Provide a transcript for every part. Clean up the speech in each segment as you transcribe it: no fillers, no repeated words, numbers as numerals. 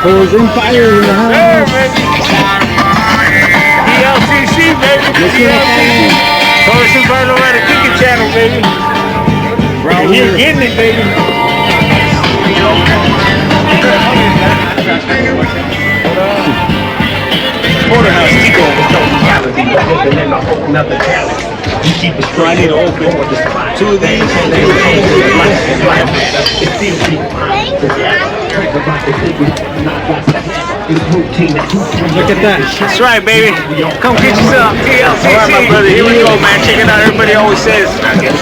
Who's in fire in the house? Yeah, baby. TLCC, baby. TLCC. Torres and Lowriding Cooking Channel, baby. And you're getting it, baby. Porterhouse Tico. Another challenge. You keep it straight. I need to open 2 of these. Look at that. That's right, baby. Come get yourself TLCC. All right, my brother. Here we go, man. Check it out. Everybody always says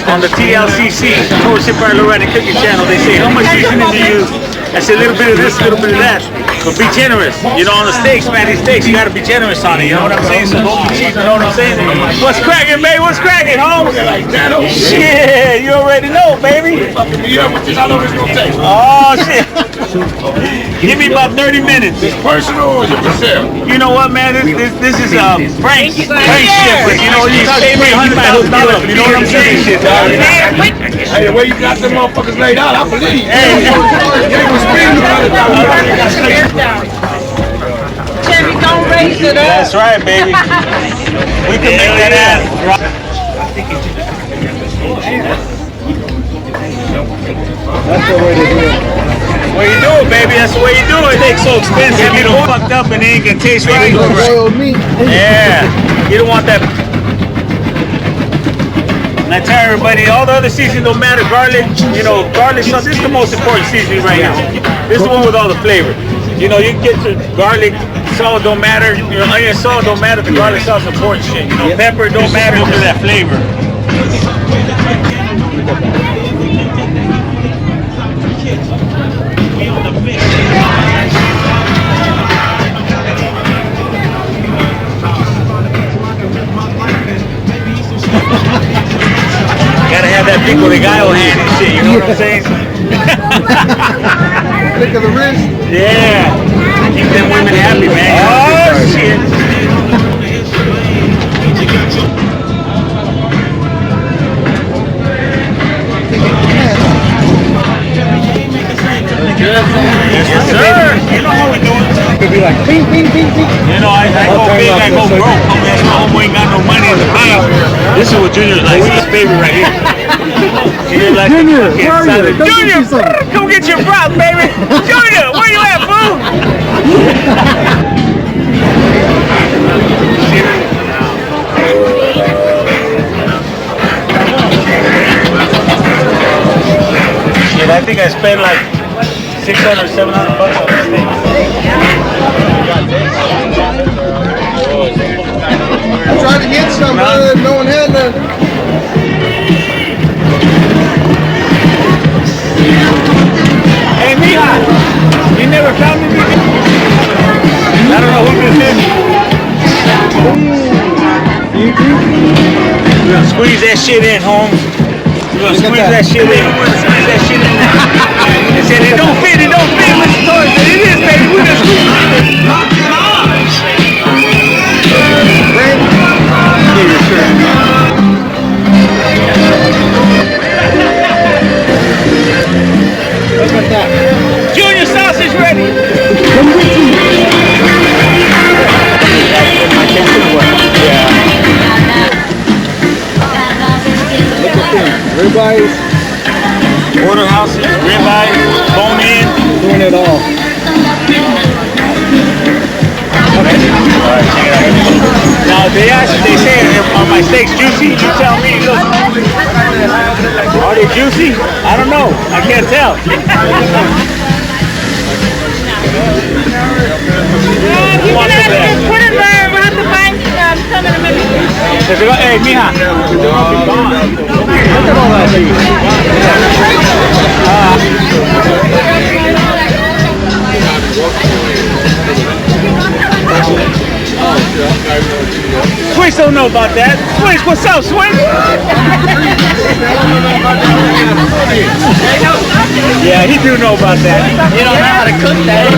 on the TLCC, Torres and Lowriding Cooking Channel, they say, how much seasoning do you use? I said, a little bit of this, a little bit of that. But be generous. You know, on the steaks, man, these steaks, you gotta be generous on it. You know what I'm saying? So don't be cheap, you know what I'm saying? What's cracking, baby? What's cracking, Holmes? Shit, you already know, baby. Oh, shit. Give me about 30 minutes. Is it personal or is it for sale? You know what, man? This is Frank shit, but you know, you pay me $100,000. You know what I'm saying? Shit, dog. Hey, the way you got them motherfuckers laid out, I believe. Hey. You ain't gonna spend $100,000. Chevy, don't raise it up. That's right, baby. We can make that ass. That's the way to do it. Way you do it, baby. That's the way you do it. It's so expensive. You don't fucked up and it ain't gonna taste right. Boiled meat. Yeah. You don't want that. And I tell everybody, all the other seasonings don't matter. Garlic, you know, garlic sauce. This is the most important seasoning right now. This is the one with all the flavor. You know, you can get your garlic salt, don't matter. Your onion salt don't matter. The garlic sauce is important shit. You know, pepper don't matter to that flavor. Gotta have that pico de gallo hand and shit, you know what I'm saying? Flick of the wrist. Yeah. Keep them women happy, man. Oh, shit. Yes, sir. You know how we do it. Could be like, ping, ping, ping, ping. You know, I go big, I go broke. Homie, my homeboy ain't got no money in the bank. This is what Junior's like. This is his favorite right here. Junior likes Junior, the where are you? Come get Junior, you some. come get your prop, baby. Junior, where you at, fool? Shit, I think I spent like $600, $700 on this thing. I tried to get some, no one had none. Hey, mija, you never found me? I don't know who this is. We're gonna squeeze that shit in, Holmes. We're gonna squeeze that shit in. We're gonna squeeze that shit in. They said it don't fit, it don't fit. Mr. Torres said it is, baby. We're gonna squeeze it. Look at that. Junior sausage ready. Come with me. Yeah. Look at them. Ribeyes. Porterhouses, ribeye, bone in. Doing it all. Now they say, are my steaks juicy? You tell me. Look. Are they juicy? I don't know. I can't tell. You're gonna have to just put it where we'll have to find some in a minute. Hey, mija. They're gonna be gone. Look at all that shit. Swish don't know about that. Swish, what's up, Swish? Yeah, he do know about that. He don't know how to cook that.